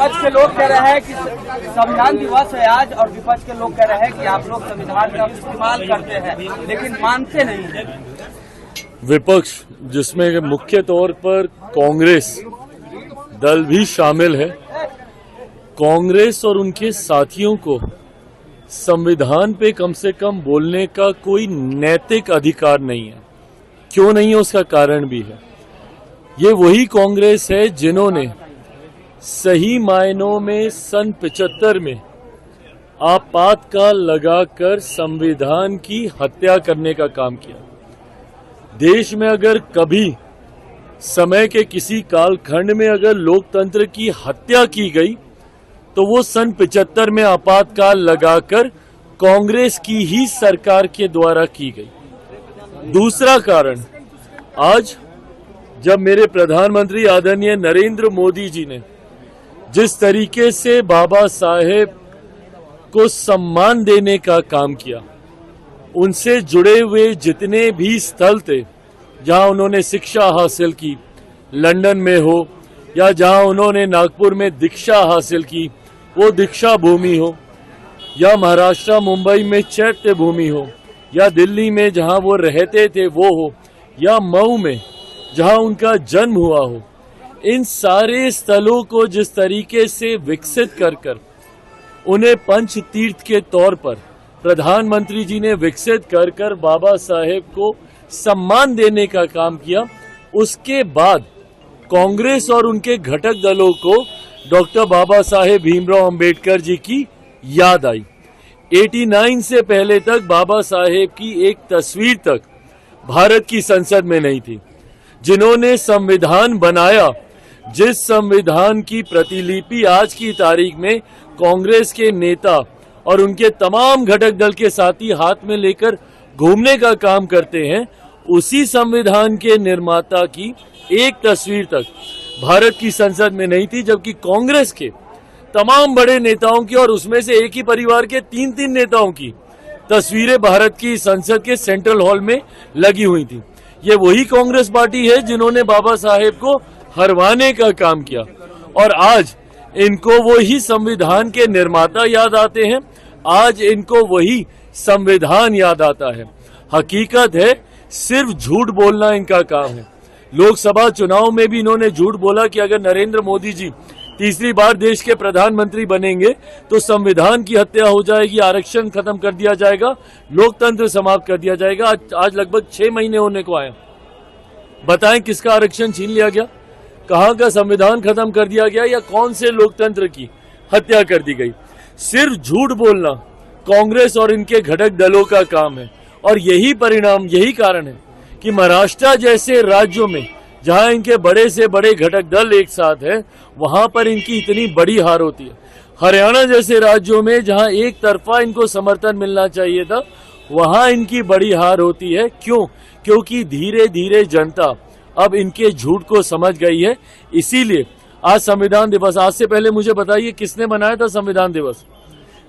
विपक्ष के लोग कह रहे हैं कि संविधान दिवस है आज, और विपक्ष के लोग कह रहे हैं कि आप लोग संविधान का इस्तेमाल करते हैं लेकिन मानते नहीं हैं। विपक्ष, जिसमें मुख्य तौर पर कांग्रेस दल भी शामिल है, कांग्रेस और उनके साथियों को संविधान पे कम से कम बोलने का कोई नैतिक अधिकार नहीं है। क्यों नहीं है, उसका कारण भी है। ये वही कांग्रेस है जिन्होंने सही मायनों में सन 75 में आपातकाल लगाकर संविधान की हत्या करने का काम किया। देश में अगर कभी समय के किसी कालखंड में अगर लोकतंत्र की हत्या की गई तो वो सन 75 में आपातकाल लगाकर कांग्रेस की ही सरकार के द्वारा की गई। दूसरा कारण, आज जब मेरे प्रधानमंत्री आदरणीय नरेंद्र मोदी जी ने जिस तरीके से बाबा साहेब को सम्मान देने का काम किया, उनसे जुड़े हुए जितने भी स्थल थे जहां उन्होंने शिक्षा हासिल की, लंदन में हो या जहां उन्होंने नागपुर में दीक्षा हासिल की, वो दीक्षा भूमि हो, या महाराष्ट्र मुंबई में चैत्य भूमि हो, या दिल्ली में जहां वो रहते थे वो हो, या मऊ में जहां उनका जन्म हुआ हो, इन सारे स्थलों को जिस तरीके से विकसित कर उन्हें पंच तीर्थ के तौर पर प्रधानमंत्री जी ने विकसित कर बाबा साहेब को सम्मान देने का काम किया, उसके बाद कांग्रेस और उनके घटक दलों को डॉक्टर बाबा साहेब भीमराव अंबेडकर जी की याद आई। 89 से पहले तक बाबा साहेब की एक तस्वीर तक भारत की संसद में नहीं थी। जिन्होंने संविधान बनाया, जिस संविधान की प्रतिलिपि आज की तारीख में कांग्रेस के नेता और उनके तमाम घटक दल के साथी हाथ में लेकर घूमने का काम करते हैं, उसी संविधान के निर्माता की एक तस्वीर तक भारत की संसद में नहीं थी, जबकि कांग्रेस के तमाम बड़े नेताओं की और उसमें से एक ही परिवार के 3-3 नेताओं की तस्वीरें भारत की संसद के सेंट्रल हॉल में लगी हुई थी। ये वही कांग्रेस पार्टी है जिन्होंने बाबा साहेब को हरवाने का काम किया, और आज इनको वही संविधान के निर्माता याद आते हैं, आज इनको वही संविधान याद आता है। हकीकत है, सिर्फ झूठ बोलना इनका काम है। लोकसभा चुनाव में भी इन्होंने झूठ बोला कि अगर नरेंद्र मोदी जी तीसरी बार देश के प्रधानमंत्री बनेंगे तो संविधान की हत्या हो जाएगी, आरक्षण खत्म कर दिया जाएगा, लोकतंत्र समाप्त कर दिया जाएगा। आज लगभग 6 महीने होने को आए। बताएं किसका आरक्षण छीन लिया गया, कहां का संविधान खत्म कर दिया गया, या कौन से लोकतंत्र की हत्या कर दी गई। सिर्फ झूठ बोलना कांग्रेस और इनके घटक दलों का काम है, और यही परिणाम, यही कारण है कि महाराष्ट्र जैसे राज्यों में जहां इनके बड़े से बड़े घटक दल एक साथ हैं, वहां पर इनकी इतनी बड़ी हार होती है। हरियाणा जैसे राज्यों में जहां एक तरफा इनको समर्थन मिलना चाहिए था, वहां इनकी बड़ी हार होती है। क्यों? क्योंकि धीरे धीरे जनता अब इनके झूठ को समझ गई है। इसीलिए आज संविधान दिवस, आज से पहले मुझे बताइए किसने मनाया था संविधान दिवस?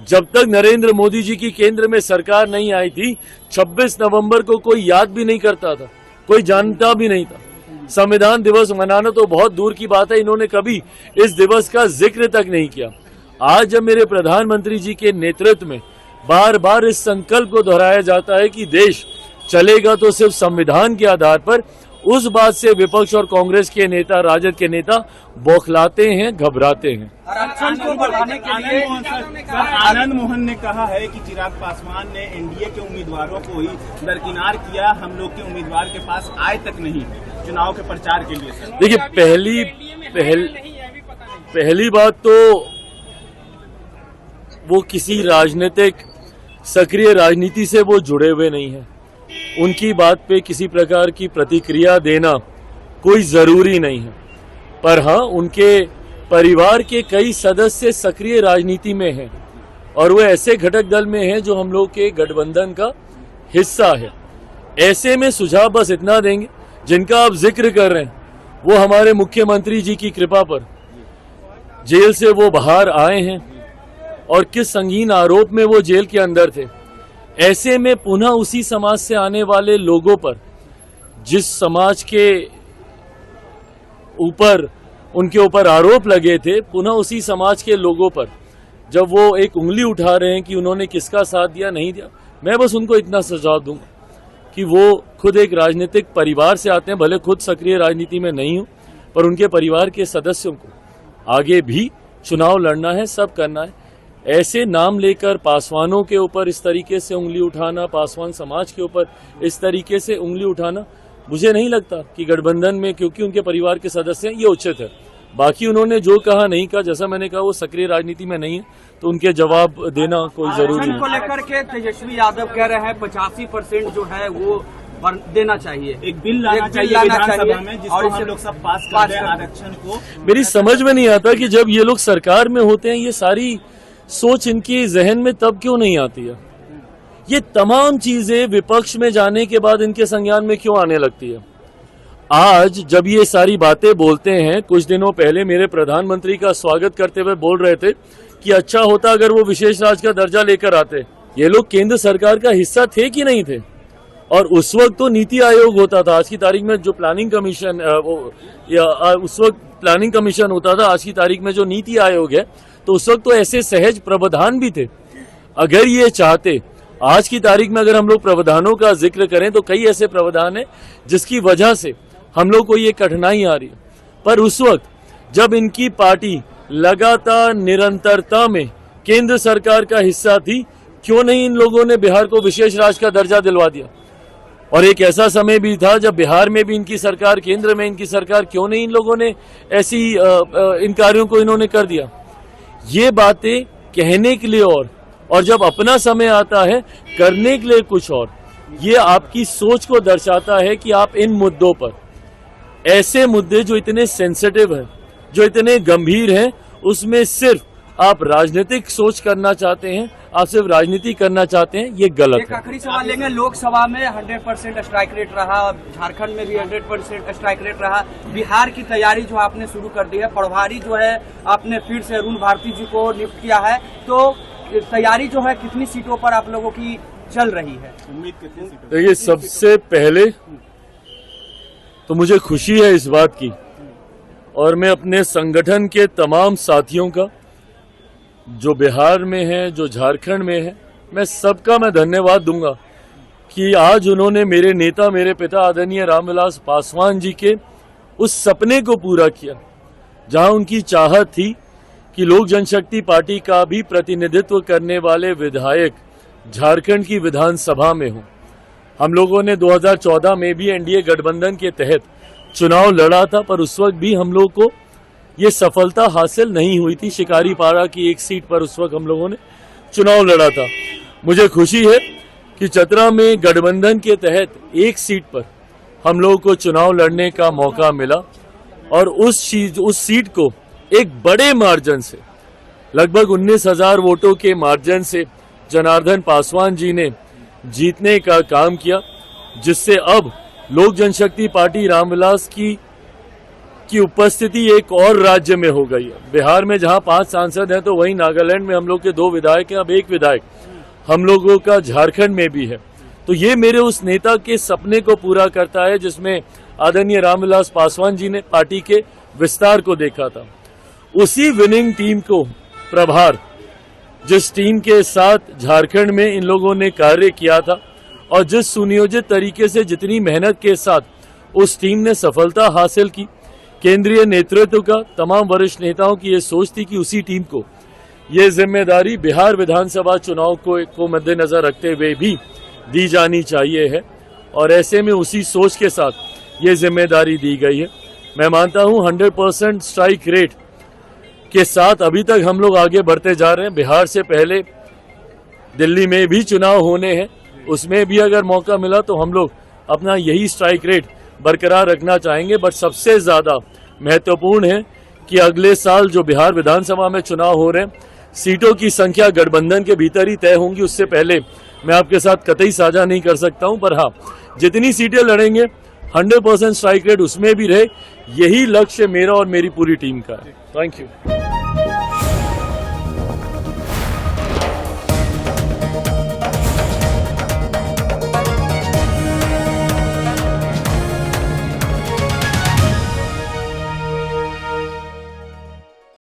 जब तक नरेंद्र मोदी जी की केंद्र में सरकार नहीं आई थी, 26 नवंबर को कोई याद भी नहीं करता था, कोई जानता भी नहीं था। संविधान दिवस मनाना तो बहुत दूर की बात है, इन्होंने कभी इस दिवस का जिक्र तक नहीं किया। आज जब मेरे प्रधानमंत्री जी के नेतृत्व में बार बार इस संकल्प को दोहराया जाता है कि देश चलेगा तो सिर्फ संविधान के आधार पर, उस बात से विपक्ष और कांग्रेस के नेता, राजद के नेता बौखलाते हैं, घबराते हैं। आरक्षण को बढ़ाने के लिए आनंद मोहन ने कहा है कि चिराग पासवान ने एनडीए के उम्मीदवारों को ही दरकिनार किया, हम लोग के उम्मीदवार के पास आए तक नहीं चुनाव के प्रचार के लिए। देखिए, पहली बात तो वो किसी राजनीतिक सक्रिय राजनीति से वो जुड़े हुए नहीं हैं। उनकी बात पे किसी प्रकार की प्रतिक्रिया देना कोई जरूरी नहीं है, पर हाँ, उनके परिवार के कई सदस्य सक्रिय राजनीति में हैं और वो ऐसे घटक दल में हैं जो हम लोग के गठबंधन का हिस्सा है। ऐसे में सुझाव बस इतना देंगे, जिनका आप जिक्र कर रहे हैं वो हमारे मुख्यमंत्री जी की कृपा पर जेल से वो बाहर आए हैं, और किस संगीन आरोप में वो जेल के अंदर थे। ऐसे में पुनः उसी समाज से आने वाले लोगों पर, जिस समाज के ऊपर उनके ऊपर आरोप लगे थे, पुनः उसी समाज के लोगों पर जब वो एक उंगली उठा रहे हैं कि उन्होंने किसका साथ दिया नहीं दिया, मैं बस उनको इतना सुझाव दूंगा कि वो खुद एक राजनीतिक परिवार से आते हैं, भले खुद सक्रिय राजनीति में नहीं हो, पर उनके परिवार के सदस्यों को आगे भी चुनाव लड़ना है, सब करना है। ऐसे नाम लेकर पासवानों के ऊपर इस तरीके से उंगली उठाना, पासवान समाज के ऊपर इस तरीके से उंगली उठाना, मुझे नहीं लगता कि गठबंधन में, क्योंकि उनके परिवार के सदस्य हैं, ये उचित है। बाकी उन्होंने जो कहा नहीं कहा, जैसा मैंने कहा, वो सक्रिय राजनीति में नहीं है, तो उनके जवाब देना कोई जरूरी को नहीं। लेकर के तेजस्वी यादव कह रहे हैं 85% जो है वो देना चाहिए, एक बिल लाना चाहिए विधानसभा में जिसको हम लोग सब पास कर दें आरक्षण को। मेरी समझ में नहीं आता कि जब ये लोग सरकार में होते हैं, ये सारी सोच इनकी जहन में तब क्यों नहीं आती है? ये तमाम चीजें विपक्ष में जाने के बाद इनके संज्ञान में क्यों आने लगती है? आज जब ये सारी बातें बोलते हैं, कुछ दिनों पहले मेरे प्रधानमंत्री का स्वागत करते हुए बोल रहे थे कि अच्छा होता अगर वो विशेष राज्य का दर्जा लेकर आते। ये लोग केंद्र सरकार का हिस्सा थे कि नहीं थे? और उस वक्त तो नीति आयोग होता था, आज की तारीख में जो प्लानिंग कमीशन उस वक्त प्लानिंग कमीशन होता था, आज की तारीख में जो नीति आयोग है, तो उस वक्त तो ऐसे सहज प्रावधान भी थे। अगर ये चाहते, आज की तारीख में अगर हम लोग प्रावधानों का जिक्र करें तो कई ऐसे प्रावधान है जिसकी वजह से हम लोग को ये कठिनाई आ रही है। पर उस वक्त जब इनकी पार्टी लगातार निरंतरता में केंद्र सरकार का हिस्सा थी, क्यों नहीं इन लोगों ने बिहार को विशेष राज्य का दर्जा दिलवा दिया? और एक ऐसा समय भी था जब बिहार में भी इनकी सरकार, केंद्र में इनकी सरकार, क्यों नहीं इन लोगों ने ऐसी इन कार्यों को इन्होंने कर दिया? ये बातें कहने के लिए और जब अपना समय आता है करने के लिए कुछ और। ये आपकी सोच को दर्शाता है कि आप इन मुद्दों पर, ऐसे मुद्दे जो इतने सेंसिटिव हैं, जो इतने गंभीर हैं, उसमें सिर्फ आप राजनीतिक सोच करना चाहते हैं, आप सिर्फ राजनीति करना चाहते हैं, ये गलत है। एक आखिरी सवाल लेंगे। लोकसभा में 100% स्ट्राइक रेट रहा, झारखंड में भी 100% स्ट्राइक रेट रहा, बिहार की तैयारी जो आपने शुरू कर दी है, प्रभारी जो है आपने फिर से अरुण भारती जी को नियुक्त किया है, तो तैयारी जो है कितनी सीटों पर आप लोगों की चल रही है? उम्मीद कितनी सीटों? देखिए, सबसे पहले तो मुझे खुशी है इस बात की, और मैं अपने संगठन के तमाम साथियों का, जो बिहार में है, जो झारखंड में है, मैं सबका मैं धन्यवाद दूंगा कि आज उन्होंने मेरे नेता, मेरे पिता आदरणीय रामविलास पासवान जी के उस सपने को पूरा किया, जहां उनकी चाहत थी कि लोक जनशक्ति पार्टी का भी प्रतिनिधित्व करने वाले विधायक झारखंड की विधानसभा में हों। हम लोगों ने 2014 में भी एनडीए गठबंधन के तहत चुनाव लड़ा था, पर उस वक्त भी हम लोग को ये सफलता हासिल नहीं हुई थी। शिकारीपाड़ा की एक सीट पर उस वक्त हम लोगों ने चुनाव लड़ा था। मुझे खुशी है कि चतरा में गठबंधन के तहत एक सीट पर हम लोगों को चुनाव लड़ने का मौका मिला, और उस सीट को एक बड़े मार्जिन से, लगभग 19,000 वोटों के मार्जिन से जनार्दन पासवान जी ने जीतने का काम किया, जिससे अब लोक जनशक्ति पार्टी रामविलास की उपस्थिति एक और राज्य में हो गई है। बिहार में जहां 5 सांसद हैं, तो वहीं नागालैंड में हम लोग के 2 विधायक हैं, अब 1 विधायक हम लोगों का झारखंड में भी है। तो ये मेरे उस नेता के सपने को पूरा करता है, जिसमें आदरणीय रामविलास पासवान जी ने पार्टी के विस्तार को देखा था। उसी विनिंग टीम को प्रभार, जिस टीम के साथ झारखंड में इन लोगों ने कार्य किया था, और जिस सुनियोजित तरीके से, जितनी मेहनत के साथ उस टीम ने सफलता हासिल की, केंद्रीय नेतृत्व का, तमाम वरिष्ठ नेताओं की ये सोच थी कि उसी टीम को ये जिम्मेदारी बिहार विधानसभा चुनाव को मद्देनजर रखते हुए भी दी जानी चाहिए है, और ऐसे में उसी सोच के साथ ये जिम्मेदारी दी गई है। मैं मानता हूं 100% स्ट्राइक रेट के साथ अभी तक हम लोग आगे बढ़ते जा रहे हैं। बिहार से पहले दिल्ली में भी चुनाव होने हैं, उसमें भी अगर मौका मिला तो हम लोग अपना यही स्ट्राइक रेट बरकरार रखना चाहेंगे। बट सबसे ज्यादा महत्वपूर्ण है कि अगले साल जो बिहार विधानसभा में चुनाव हो रहे हैं, सीटों की संख्या गठबंधन के भीतर ही तय होंगी, उससे पहले मैं आपके साथ कतई साझा नहीं कर सकता हूं। पर हाँ, जितनी सीटें लड़ेंगे 100% स्ट्राइक रेट उसमें भी रहे, यही लक्ष्य मेरा और मेरी पूरी टीम का है। Thank you.